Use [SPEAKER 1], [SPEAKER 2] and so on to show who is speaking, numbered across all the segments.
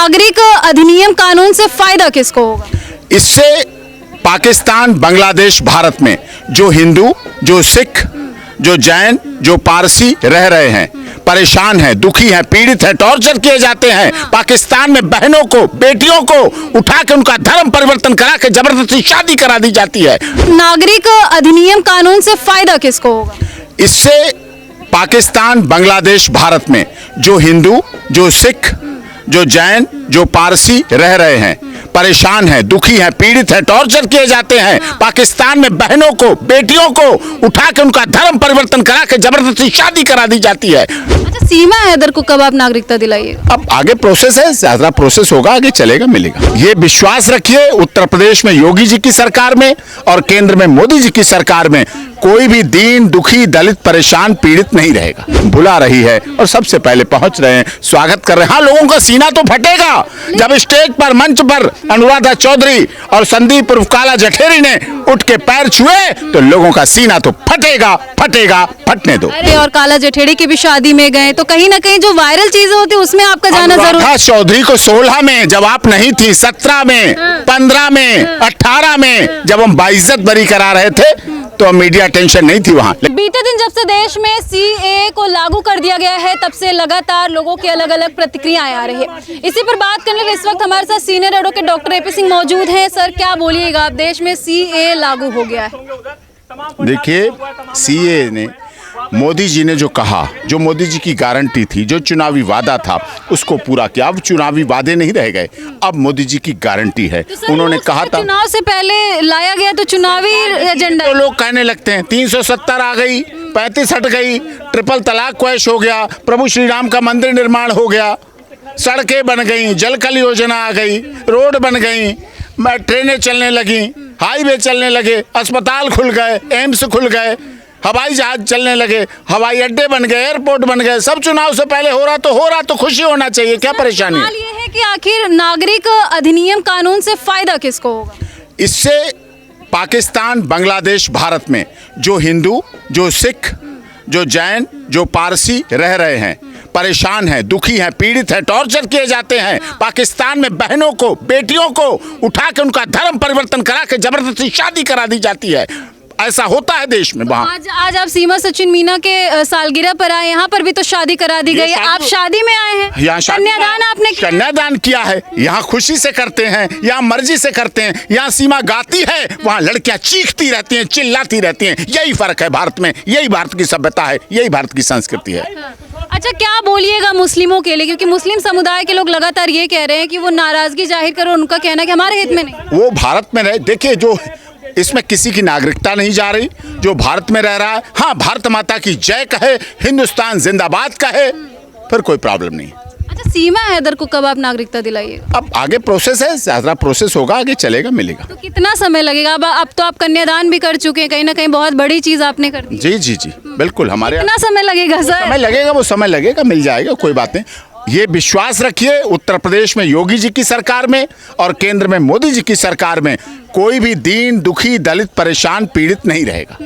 [SPEAKER 1] नागरिक अधिनियम कानून से फायदा किसको होगा?
[SPEAKER 2] इससे पाकिस्तान, बांग्लादेश, भारत में जो हिंदू, जो सिख, जो जैन, जो पारसी रह रहे हैं, परेशान हैं, दुखी हैं, पीड़ित हैं, टॉर्चर किए जाते हैं। पाकिस्तान में बहनों को, बेटियों को उठा के उनका धर्म परिवर्तन करा के जबरदस्ती शादी करा दी जाती है।
[SPEAKER 1] नागरिक अधिनियम कानून से फायदा किसको होगा?
[SPEAKER 2] इससे पाकिस्तान, बांग्लादेश, भारत में जो हिंदू, जो सिख, जो जैन, जो पारसी रह रहे हैं, परेशान हैं, दुखी हैं, पीड़ित हैं, टॉर्चर किए जाते हैं। पाकिस्तान में बहनों को, बेटियों को उठा के उनका धर्म परिवर्तन करा के जबरदस्ती शादी करा दी जाती है।
[SPEAKER 1] अच्छा, सीमा हैदर को कब आप नागरिकता दिलाइएगा?
[SPEAKER 2] अब आगे प्रोसेस है, ज्यादा प्रोसेस होगा, आगे चलेगा, मिलेगा। ये विश्वास रखिए, उत्तर प्रदेश में योगी जी की सरकार में और केंद्र में मोदी जी की सरकार में कोई भी दीन, दुखी, दलित, परेशान, पीड़ित नहीं रहेगा। बुला रही है और सबसे पहले पहुंच रहे हैं, स्वागत कर रहे हैं। हाँ, लोगों का सीना तो फटेगा जब स्टेज पर, मंच पर अनुराधा चौधरी और संदीप उर्फ काला जठेरी ने उठ के पैर छुए तो लोगों का सीना तो फटेगा, फटेगा, फटने दो।
[SPEAKER 1] अरे, और काला जठेरी की भी शादी में गए तो कहीं ना कहीं जो वायरल चीजें होती है उसमें आपका जाना जरूर।
[SPEAKER 2] अनुराधा चौधरी को 16 में जब आप नहीं थी, 17 में, 15 में, 18 में जब हम बाइज्जत बरी करा रहे थे तो मीडिया टेंशन नहीं थी वहाँ।
[SPEAKER 1] बीते दिन जब से देश में सीएए को लागू कर दिया गया है तब से लगातार लोगों की अलग अलग प्रतिक्रियाएं आ रही है। इसी पर बात करने के लिए इस वक्त हमारे साथ senior advocate doctor AP Singh मौजूद हैं। सर, क्या बोलिएगा, आप देश में सीएए लागू हो गया है?
[SPEAKER 2] देखिए, सीएए ने मोदी जी ने जो कहा, जो मोदी जी की गारंटी थी, जो चुनावी वादा था, उसको पूरा किया। अब चुनावी वादे नहीं रह गए, अब मोदी जी की गारंटी है।
[SPEAKER 1] तो
[SPEAKER 2] उन्होंने कहा था,
[SPEAKER 1] चुनाव से पहले लाया गया तो चुनावी एजेंडा
[SPEAKER 2] तो लोग कहने लगते हैं 370 आ गई, 35 हट गई, ट्रिपल तलाक क्वैश हो गया, प्रभु श्री राम का मंदिर निर्माण हो गया, सड़कें बन गई, जल कल योजना आ गई, रोड बन गई, ट्रेनें चलने लगी, हाईवे चलने लगे, अस्पताल खुल गए, एम्स खुल गए, हवाई जहाज चलने लगे, हवाई अड्डे बन गए, एयरपोर्ट बन गए। सब चुनाव से पहले हो रहा तो खुशी होना चाहिए, क्या परेशानी है?
[SPEAKER 1] ये है कि आखिर नागरिक अधिनियम कानून से फायदा किसको होगा?
[SPEAKER 2] इससे पाकिस्तान, बांग्लादेश, भारत में जो हिंदू, जो सिख, जो जैन, जो पारसी रह रहे हैं, परेशान हैं, दुखी हैं, पीड़ित हैं, टॉर्चर किए जाते हैं। पाकिस्तान में बहनों को, बेटियों को उठा के उनका धर्म परिवर्तन करा के जबरदस्ती शादी करा दी जाती है। ऐसा होता है देश में। वहाँ
[SPEAKER 1] आज आप सीमा सचिन मीना के सालगिरह पर आए, यहाँ पर भी तो शादी करा दी गई। आप शादी में आए हैं,
[SPEAKER 2] यहाँ
[SPEAKER 1] कन्यादान आपने किया?
[SPEAKER 2] कन्यादान किया है, यहाँ खुशी से करते हैं, यहाँ मर्जी से करते हैं। यहाँ सीमा गाती है, वहाँ लड़कियाँ चीखती रहती हैं, चिल्लाती रहती हैं। यही फर्क है भारत में, यही भारत की सभ्यता है, यही भारत की संस्कृति है।
[SPEAKER 1] अच्छा, क्या बोलिएगा मुस्लिमों के लिए, क्योंकि मुस्लिम समुदाय के लोग लगातार ये कह रहे हैं कि वो नाराजगी जाहिर करो, उनका कहना है कि हमारे हित में नहीं।
[SPEAKER 2] वो भारत में रहे। देखिए, जो इसमें किसी की नागरिकता नहीं जा रही, जो भारत में रह रहा है, हाँ, भारत माता की जय कहे, हिंदुस्तान जिंदाबाद कहे, फिर कोई प्रॉब्लम नहीं।
[SPEAKER 1] अच्छा, सीमा हैदर को कब आप नागरिकता दिलाइएगा?
[SPEAKER 2] अब आगे प्रोसेस है, ज्यादा प्रोसेस होगा, आगे चलेगा, मिलेगा।
[SPEAKER 1] तो कितना समय लगेगा? अब तो आप कन्यादान भी कर चुके हैं, कहीं ना कहीं बहुत बड़ी चीज आपने कर दी।
[SPEAKER 2] जी जी जी, बिल्कुल। हमारे
[SPEAKER 1] कितना समय लगेगा सर?
[SPEAKER 2] समय लगेगा, वो समय लगेगा, मिल जाएगा, कोई बात नहीं। ये विश्वास रखिए, उत्तर प्रदेश में योगी जी की सरकार में और केंद्र में मोदी जी की सरकार में कोई भी दीन, दुखी, दलित, परेशान, पीड़ित नहीं रहेगा।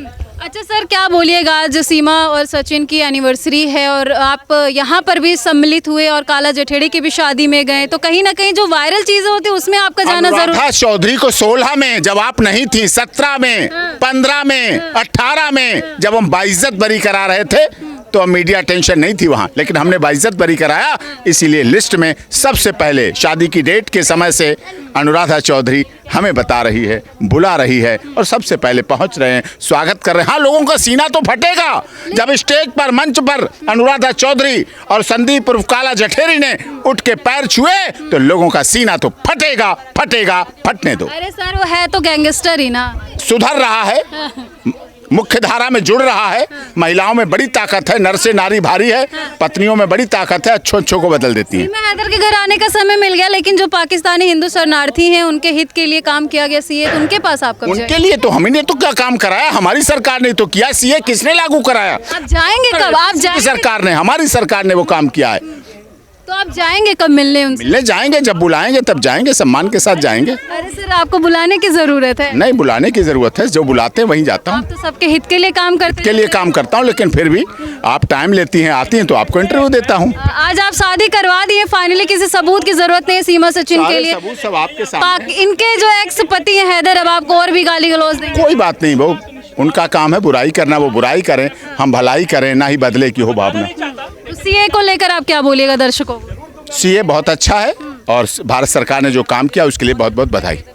[SPEAKER 1] अच्छा सर, क्या बोलिएगा, आज सीमा और सचिन की एनिवर्सरी है और आप यहाँ पर भी सम्मिलित हुए और काला जठेरी की भी शादी में गए, तो कहीं ना कहीं जो वायरल चीजें होती है उसमें आपका जाना जरूर।
[SPEAKER 2] अनुराधा चौधरी को 16 में जब आप नहीं थी, 17 में, 15 में, 18 में जब हम बाइज्जत बरी करा रहे थे तो मीडिया टेंशन नहीं थी वहाँ, लेकिन हमने बाइज्जत बरी कराया। इसीलिए लिस्ट में सबसे पहले शादी की डेट के समय से अनुराधा चौधरी हमें बता रही है, बुला रही है और सबसे पहले पहुंच रहे हैं, स्वागत कर रहे हैं। हाँ, लोगों का सीना तो फटेगा जब स्टेज पर, मंच पर अनुराधा चौधरी और संदीप उर्फ काला जठेरी ने उठ के पैर छुए तो लोगों का सीना तो फटेगा, फटेगा, फटने दो।
[SPEAKER 1] अरे सर, वो है तो गैंगस्टर ही ना। सुधर
[SPEAKER 2] रहा है, मुख्य धारा में जुड़ रहा है। महिलाओं में बड़ी ताकत है, नर से नारी भारी है, पत्नियों में बड़ी ताकत है, अच्छों को बदल देती है।
[SPEAKER 1] सीमा हैदर के घर आने का समय मिल गया, लेकिन जो पाकिस्तानी हिंदू शरणार्थी हैं उनके हित के लिए काम किया गया सीए, तो उनके पास आप कब जाएंगे?
[SPEAKER 2] उनके लिए तो हम ही ने तो क्या काम कराया, हमारी सरकार ने तो किया। सीए किसने लागू कराया?
[SPEAKER 1] आप जाएंगे कब? आप जाएंगे?
[SPEAKER 2] सरकार ने, हमारी सरकार ने वो काम किया है।
[SPEAKER 1] तो आप जाएंगे कब मिलने उनसे?
[SPEAKER 2] मिलने जाएंगे, जब बुलाएंगे तब जाएंगे, सम्मान के साथ जाएंगे।
[SPEAKER 1] अरे सर, आपको बुलाने की जरूरत है?
[SPEAKER 2] नहीं, बुलाने की जरूरत है, जो बुलाते हैं वहीं जाता हूँ।
[SPEAKER 1] आप तो सबके हित के लिए काम करते
[SPEAKER 2] के लिए काम करता हूँ, लेकिन फिर भी आप टाइम लेती हैं, आती हैं, तो आपको इंटरव्यू देता हूँ।
[SPEAKER 1] आज आप शादी करवा दिए फाइनली, किसी सबूत की जरूरत नहीं है सीमा सचिन के
[SPEAKER 2] सारे
[SPEAKER 1] लिए।
[SPEAKER 2] सबूत सब आपके सामने हैं।
[SPEAKER 1] इनके जो एक्स पति हैं हैदर, अब आपको और भी गाली गलौज देंगे?
[SPEAKER 2] कोई बात नहीं, वो उनका काम है बुराई करना, वो बुराई करें, हम भलाई करें, ना ही बदले की हो भावना।
[SPEAKER 1] तो सीए को लेकर आप क्या बोलिएगा दर्शकों को?
[SPEAKER 2] सीए बहुत अच्छा है और भारत सरकार ने जो काम किया उसके लिए बहुत बहुत बधाई।